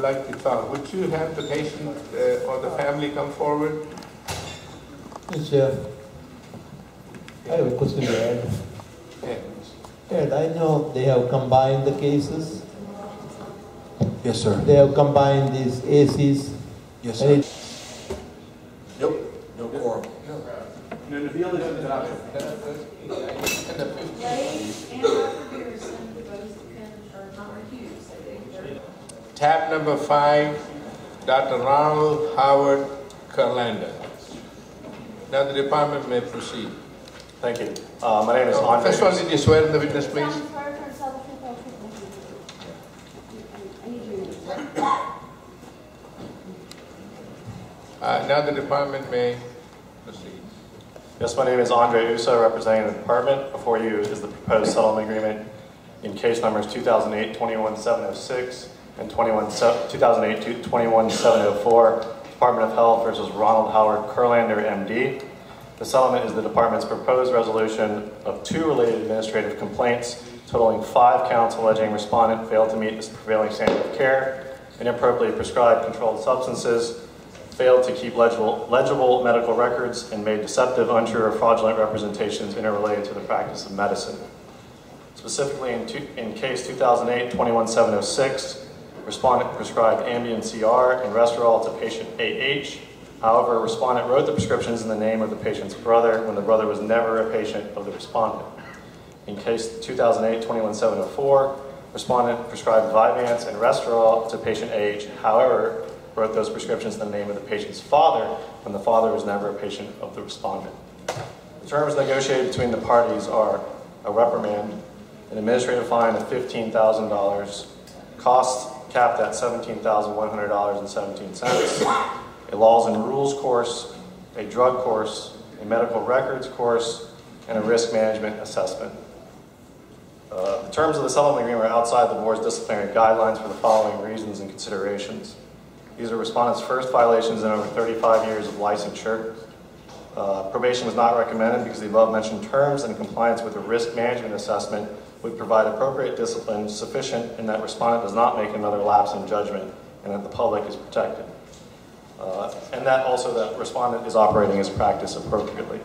would like to talk. Would you have the patient or the family come forward? Yes, Chair. I have a question to add. Ed, I know they have combined the cases. Yes, sir. They have combined these ACs. Yes, sir. Nope. No quorum. No, the deal is adopted. Tab number 5, Dr. Ronald Howard Kurlander. Now the department may proceed. Thank you. My name is Andre. First of all, did you swear in the witness, please? Now the department may proceed. Yes, my name is Andre Uso, representing the department. Before you is the proposed settlement agreement in case numbers 2008-21706 and 2008-21704, Department of Health versus Ronald Howard Kurlander, MD. The settlement is the department's proposed resolution of 2 related administrative complaints, totaling 5 counts alleging respondent failed to meet this prevailing standard of care, inappropriately prescribed controlled substances, failed to keep legible medical records, and made deceptive, untrue, or fraudulent representations interrelated to the practice of medicine. Specifically, in case 2008-21706, respondent prescribed Ambien CR and Restorol to patient AH. However, respondent wrote the prescriptions in the name of the patient's brother when the brother was never a patient of the respondent. In case 2008-21704, respondent prescribed Vyvanse and Restorol to patient AH. However, wrote those prescriptions in the name of the patient's father when the father was never a patient of the respondent. The terms negotiated between the parties are a reprimand, an administrative fine of $15,000, costs capped at $17,100.17, a laws and rules course, a drug course, a medical records course, and a risk management assessment. The terms of the settlement agreement are outside the board's disciplinary guidelines for the following reasons and considerations. These are respondents' first violations in over 35 years of licensure. Probation was not recommended because the above-mentioned terms and compliance with the risk management assessment would provide appropriate discipline sufficient in that respondent does not make another lapse in judgment and that the public is protected. And that also that respondent is operating his practice appropriately.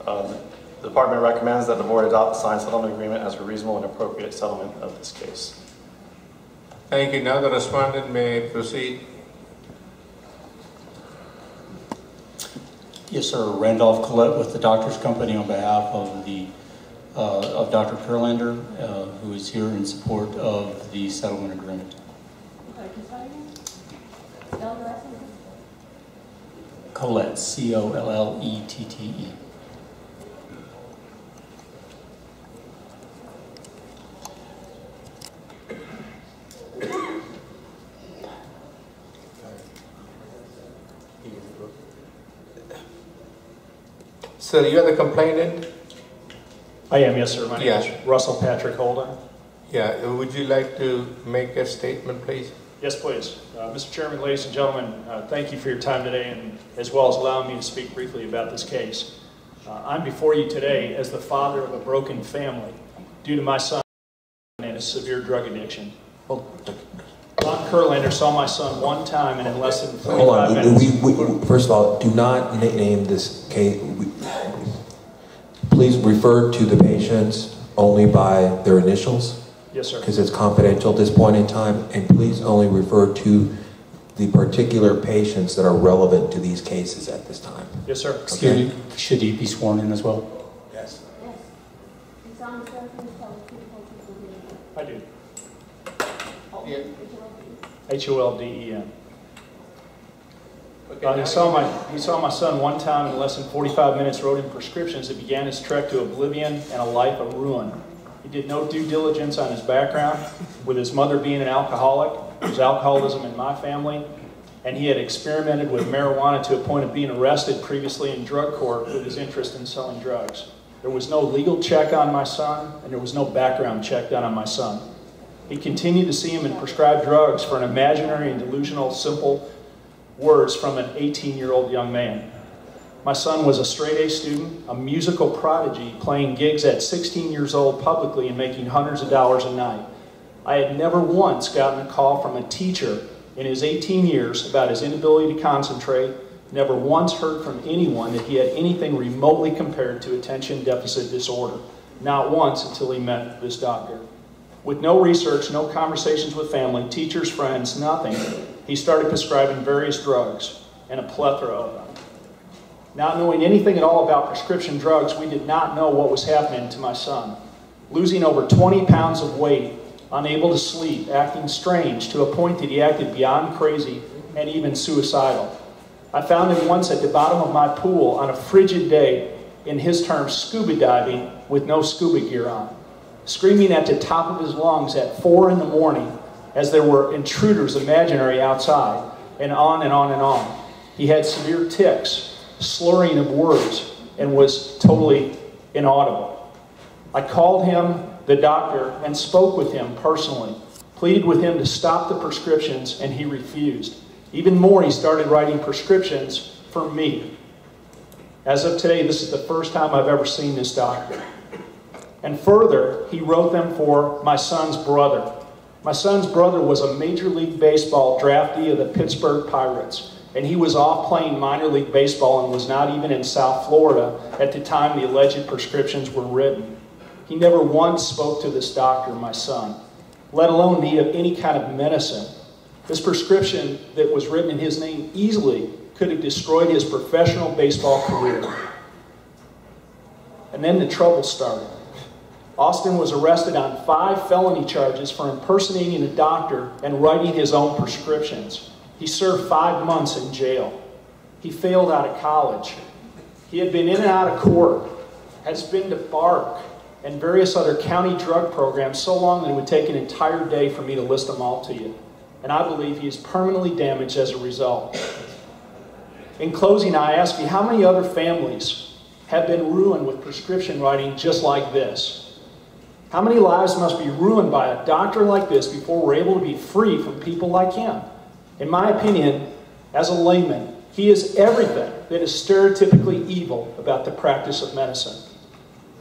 The department recommends that the board adopt the signed settlement agreement as a reasonable and appropriate settlement of this case. Thank you. Now the respondent may proceed. Yes, sir. Randolph Collette with the Doctors Company on behalf of Dr. Kurlander, who is here in support of the settlement agreement. Collette, C-O-L-L-E-T-T-E. Sir, you are the complainant? I am, yes, sir. My name is Russell Patrick Holden. Yeah, would you like to make a statement, please? Yes, please. Mr. Chairman, ladies and gentlemen, thank you for your time today, and as well as allowing me to speak briefly about this case. I'm before you today as the father of a broken family due to my son and his severe drug addiction. Ron Kurlander saw my son one time and in less than 45 minutes. First of all, do not name this case. Please refer to the patients only by their initials. Yes, sir. Because it's confidential at this point in time. And please only refer to the particular patients that are relevant to these cases at this time. Yes, sir. Okay. Should he be sworn in as well? Yes. I do. Yeah. Holden. He saw my son one time in less than 45 minutes, wrote him prescriptions that began his trek to oblivion and a life of ruin. He did no due diligence on his background, with his mother being an alcoholic. There was alcoholism in my family, and he had experimented with marijuana to a point of being arrested previously in drug court with his interest in selling drugs. There was no legal check on my son, and there was no background check done on my son. He continued to see him and prescribe drugs for an imaginary and delusional, simple words from an 18-year-old young man. My son was a straight-A student, a musical prodigy, playing gigs at 16 years old publicly and making hundreds of dollars a night. I had never once gotten a call from a teacher in his 18 years about his inability to concentrate, never once heard from anyone that he had anything remotely compared to attention deficit disorder. Not once until he met this doctor. With no research, no conversations with family, teachers, friends, nothing, he started prescribing various drugs, and a plethora of them. Not knowing anything at all about prescription drugs, we did not know what was happening to my son. Losing over 20 pounds of weight, unable to sleep, acting strange to a point that he acted beyond crazy and even suicidal. I found him once at the bottom of my pool on a frigid day, in his terms scuba diving with no scuba gear on, screaming at the top of his lungs at 4 in the morning as there were intruders imaginary outside, and on and on and on. He had severe tics, slurring of words, and was totally inaudible. I called him, the doctor, and spoke with him personally, pleaded with him to stop the prescriptions, and he refused. Even more, he started writing prescriptions for me. As of today, this is the first time I've ever seen this doctor. And further, he wrote them for my son's brother. My son's brother was a Major League Baseball draftee of the Pittsburgh Pirates, and he was off playing minor league baseball and was not even in South Florida at the time the alleged prescriptions were written. He never once spoke to this doctor, my son, let alone need of any kind of medicine. This prescription that was written in his name easily could have destroyed his professional baseball career. And then the trouble started. Austin was arrested on 5 felony charges for impersonating a doctor and writing his own prescriptions. He served 5 months in jail. He failed out of college. He had been in and out of court, has been to BARC and various other county drug programs so long that it would take an entire day for me to list them all to you. And I believe he is permanently damaged as a result. In closing, I ask you, how many other families have been ruined with prescription writing just like this? How many lives must be ruined by a doctor like this before we're able to be free from people like him? In my opinion, as a layman, he is everything that is stereotypically evil about the practice of medicine.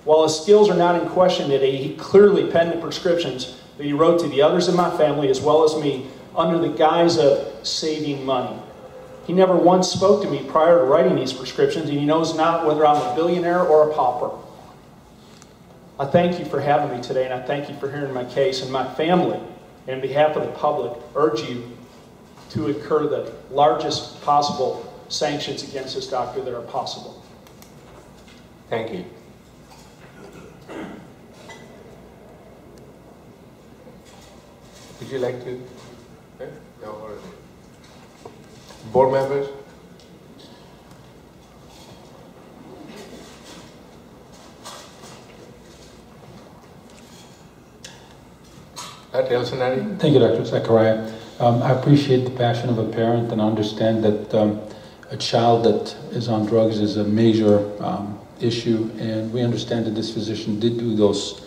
While his skills are not in question today, he clearly penned the prescriptions that he wrote to the others in my family as well as me under the guise of saving money. He never once spoke to me prior to writing these prescriptions, and he knows not whether I'm a billionaire or a pauper. I thank you for having me today, and I thank you for hearing my case. And my family, and on behalf of the public, urge you to incur the largest possible sanctions against this doctor that are possible. Thank you. Would you like to? No, or board members? Thank you, Dr. Zachariah. I appreciate the passion of a parent and understand that a child that is on drugs is a major issue, and we understand that this physician did do those,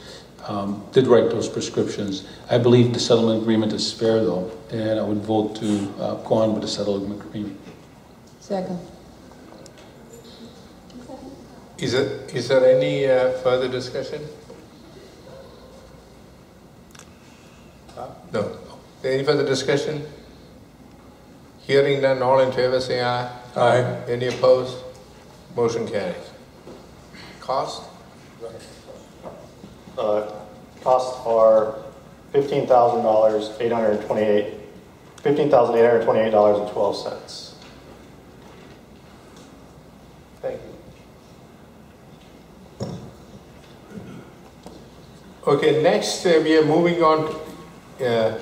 did write those prescriptions. I believe the settlement agreement is fair, though, and I would vote to go on with the settlement agreement. Second. Is there any further discussion? No. Any further discussion? Hearing none, all in favor say aye. Aye. Any opposed? Motion carries. Cost? Costs are $15,828.12. Thank you. Okay, next we are moving on to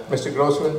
Mr. Grossman.